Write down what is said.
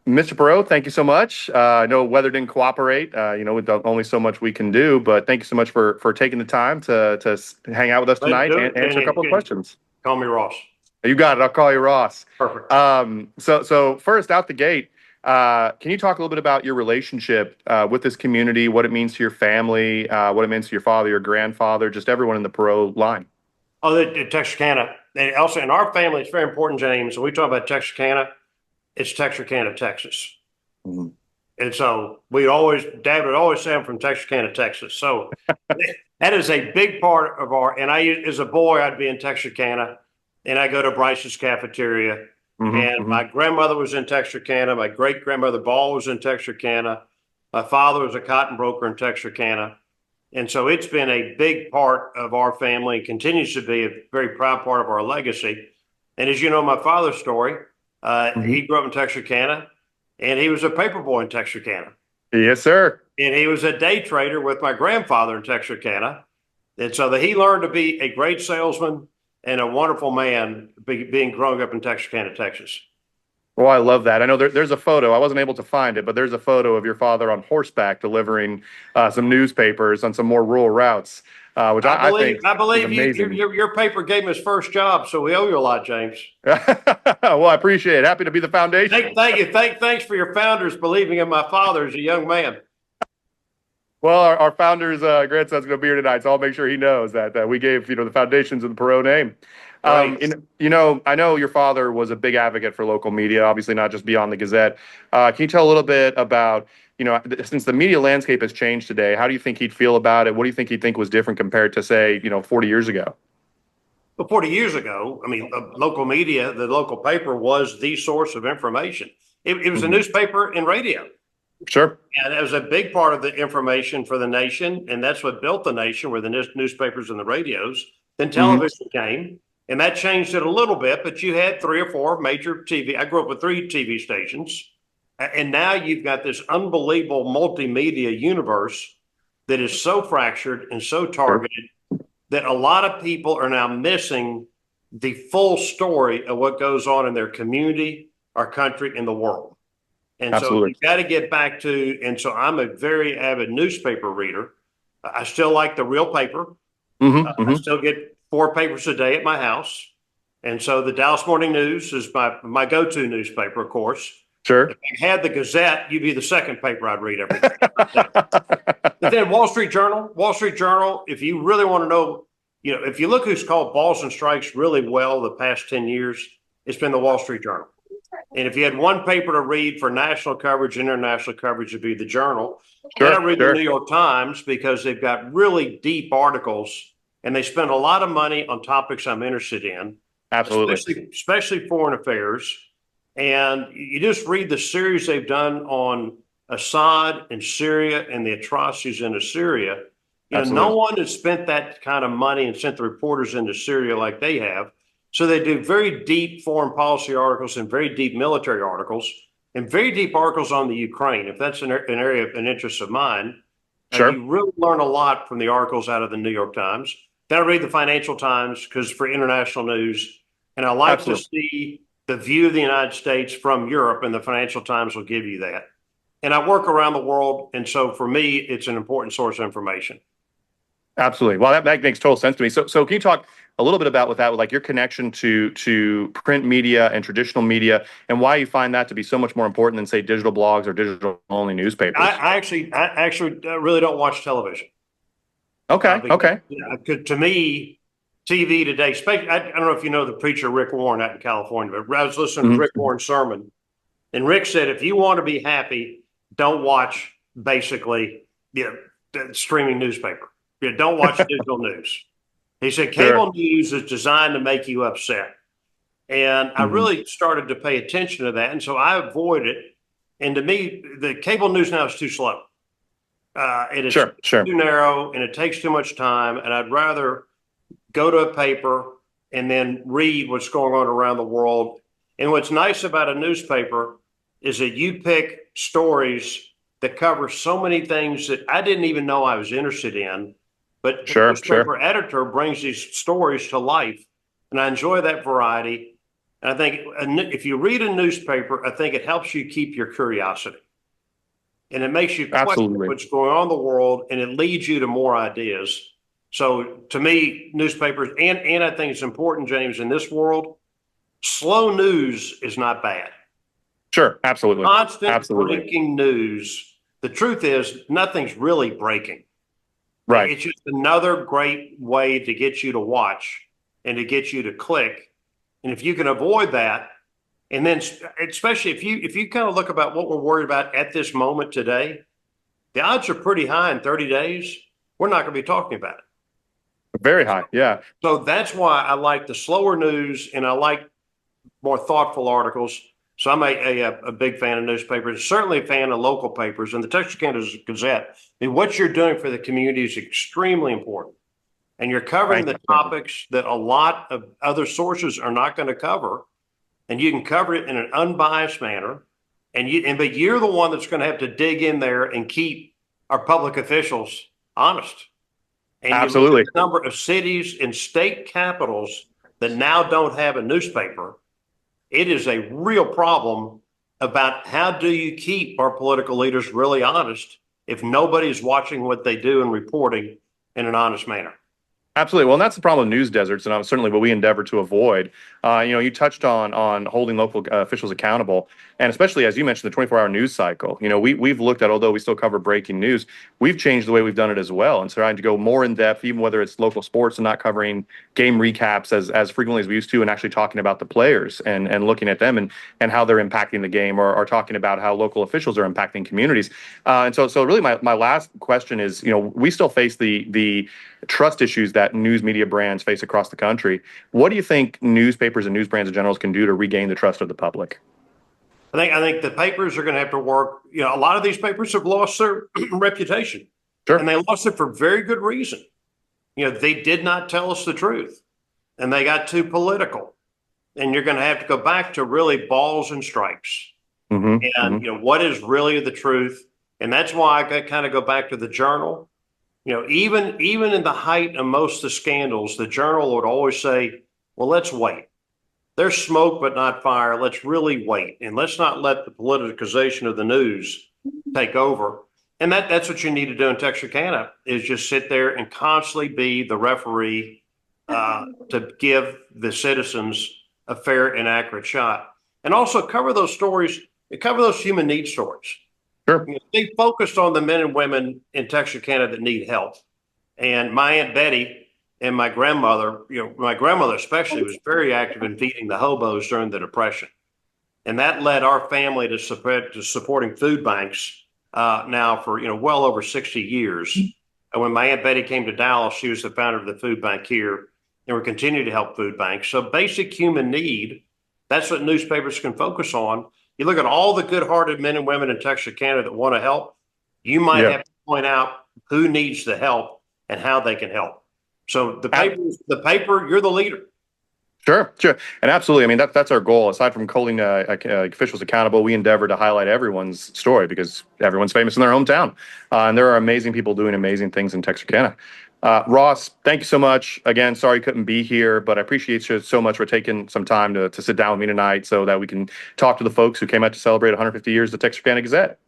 Mr. Perot, thank you so much. I know weather didn't cooperate. With only so much we can do, but thank you so much for taking the time to hang out with us Let's tonight do and it. answer a couple of questions. Call me Ross. You got it. I'll call you Ross. Perfect. So first out the gate, can you talk a little bit about your relationship with this community, what it means to your family, what it means to your father, your grandfather, just everyone in the Perot line? Oh, the Texarkana. And also in our family, it's very important, James. When we talk about Texarkana, it's Texarkana, Texas. Mhm. And so Dad would always say I'm from Texarkana, Texas. So that is a big part of and as a boy, I'd be in Texarkana and I go to Bryce's cafeteria. And my grandmother was in Texarkana. My great grandmother Ball was in Texarkana. My father was a cotton broker in Texarkana. And so it's been a big part of our family and continues to be a very proud part of our legacy. And as you know, my father's story, he grew up in Texarkana and he was a paper boy in Texarkana. Yes, sir. And he was a day trader with my grandfather in Texarkana. And so that he learned to be a great salesman and a wonderful man being growing up in Texarkana, Texas. Well, I love that. I know there's a photo. I wasn't able to find it, but there's a photo of your father on horseback delivering some newspapers on some more rural routes, which I think I is believe amazing. your paper gave him his first job, so we owe you a lot, James. Well, I appreciate it. Happy to be the foundation. Thank you. Thanks for your founders believing in my father as a young man. Well, our founder's grandson's going to be here tonight, so I'll make sure he knows that we gave the foundations of the Perot name. Right. I know your father was a big advocate for local media, obviously not just beyond the Gazette. Can you tell a little bit about, since the media landscape has changed today, how do you think he'd feel about it? What do you think he'd think was different compared to, say, 40 years ago? Well, 40 years ago, I mean, local media, the local paper was the source of information. It was a newspaper and radio. Sure. And it was a big part of the information for the nation. And that's what built the nation, were the newspapers and the radios. Then television came, and that changed it a little bit. But you had 3 or 4 major TV. I grew up with 3 TV stations. And now you've got this unbelievable multimedia universe that is so fractured and so targeted that a lot of people are now missing the full story of what goes on in their community, our country, and the world. And Absolutely. so you got to get back to, and so I'm a very avid newspaper reader. I still like the real paper. I still get 4 papers a day at my house. And so the Dallas Morning News is my go-to newspaper, of course. Sure. If I had the Gazette, you'd be the second paper I'd read every day. But then Wall Street Journal, if you really want to know, if you look who's called balls and strikes really well the past 10 years, it's been the Wall Street Journal. And if you had one paper to read for national coverage, international coverage, it'd be the Journal. Then I read the New York Times because they've got really deep articles and they spend a lot of money on topics I'm interested in. Absolutely. Especially foreign affairs. And you just read the series they've done on Assad and Syria and the atrocities into Syria. No one has spent that kind of money and sent the reporters into Syria like they have. So they do very deep foreign policy articles and very deep military articles and very deep articles on the Ukraine. If that's an area of an interest of mine, you really learn a lot from the articles out of the New York Times. Then I read the Financial Times because for international news, and I like to see the view of the United States from Europe, and the Financial Times will give you that. And I work around the world, and so for me, it's an important source of information. Absolutely. Well, that makes total sense to me. So can you talk a little bit about with like your connection to print media and traditional media, and why you find that to be so much more important than, say, digital blogs or digital only newspapers? I actually really don't watch television. Okay. Okay. To me, TV today, I don't know if you know the preacher Rick Warren out in California, but I was listening to Rick Warren's sermon, and Rick said, if you want to be happy, don't watch basically the streaming newspaper. Don't watch digital news. He said cable news is designed to make you upset. And I really started to pay attention to that. And so I avoid it. And to me, the cable news now is too slow. It is too narrow and it takes too much time. And I'd rather go to a paper and then read what's going on around the world. And what's nice about a newspaper is that you pick stories that cover so many things that I didn't even know I was interested in. But the newspaper editor brings these stories to life, and I enjoy that variety. And I think if you read a newspaper, I think it helps you keep your curiosity. And it makes you question Absolutely. what's going on in the world, and it leads you to more ideas. So to me, newspapers, and I think it's important, James, in this world, slow news is not bad. Sure. Absolutely. Constant Absolutely. breaking news. The truth is, nothing's really breaking. Right. It's just another great way to get you to watch and to get you to click. And if you can avoid that, and then especially if you kind of look about what we're worried about at this moment today, the odds are pretty high in 30 days. We're not going to be talking about it. Very high. Yeah. So that's why I like the slower news and I like more thoughtful articles. So I'm a big fan of newspapers, certainly a fan of local papers, and the Texarkana Gazette. I mean, what you're doing for the community is extremely important. And you're covering the topics that a lot of other sources are not going to cover. And you can cover it in an unbiased manner. But you're the one that's going to have to dig in there and keep our public officials honest. And Absolutely. You look at the number of cities and state capitals that now don't have a newspaper. It is a real problem about how do you keep our political leaders really honest if nobody's watching what they do and reporting in an honest manner. Absolutely. Well, and that's the problem with news deserts, and certainly what we endeavor to avoid. You touched on holding local officials accountable, and especially as you mentioned, the 24-hour news cycle. We've looked at, although we still cover breaking news, we've changed the way we've done it as well, and trying to go more in depth, even whether it's local sports and not covering game recaps as frequently as we used to, and actually talking about the players and looking at them and how they're impacting the game, or talking about how local officials are impacting communities. And so really, my last question is, we still face the trust issues that news media brands face across the country. What do you think newspapers and news brands in general can do to regain the trust of the public? I think the papers are going to have to work. A lot of these papers have lost their reputation. Sure. And they lost it for very good reason. They did not tell us the truth, and they got too political. And you're going to have to go back to really balls and stripes. Mm-hmm. And what is really the truth? And that's why I kind of go back to the Journal. Even in the height of most of the scandals, the Journal would always say, well, let's wait. There's smoke, but not fire. Let's really wait. And let's not let the politicization of the news take over. And that's what you need to do in Texarkana, is just sit there and constantly be the referee to give the citizens a fair and accurate shot. And also cover those stories, cover those human needs stories. Sure. They focused on the men and women in Texarkana that need help. And my Aunt Betty and my grandmother, my grandmother especially, was very active in feeding the hobos during the Depression. And that led our family to supporting food banks now for, well over 60 years. And when my Aunt Betty came to Dallas, she was the founder of the food bank here. And we continue to help food banks. So basic human need, that's what newspapers can focus on. You look at all the good-hearted men and women in Texarkana that want to help, you might have to point out who needs the help and how they can help. So the paper, you're the leader. Sure. And absolutely. I mean, that's our goal. Aside from holding officials accountable, we endeavor to highlight everyone's story because everyone's famous in their hometown. And there are amazing people doing amazing things in Texarkana. Ross, thank you so much. Again, sorry you couldn't be here, but I appreciate you so much for taking some time to sit down with me tonight so that we can talk to the folks who came out to celebrate 150 years of the Texarkana Gazette.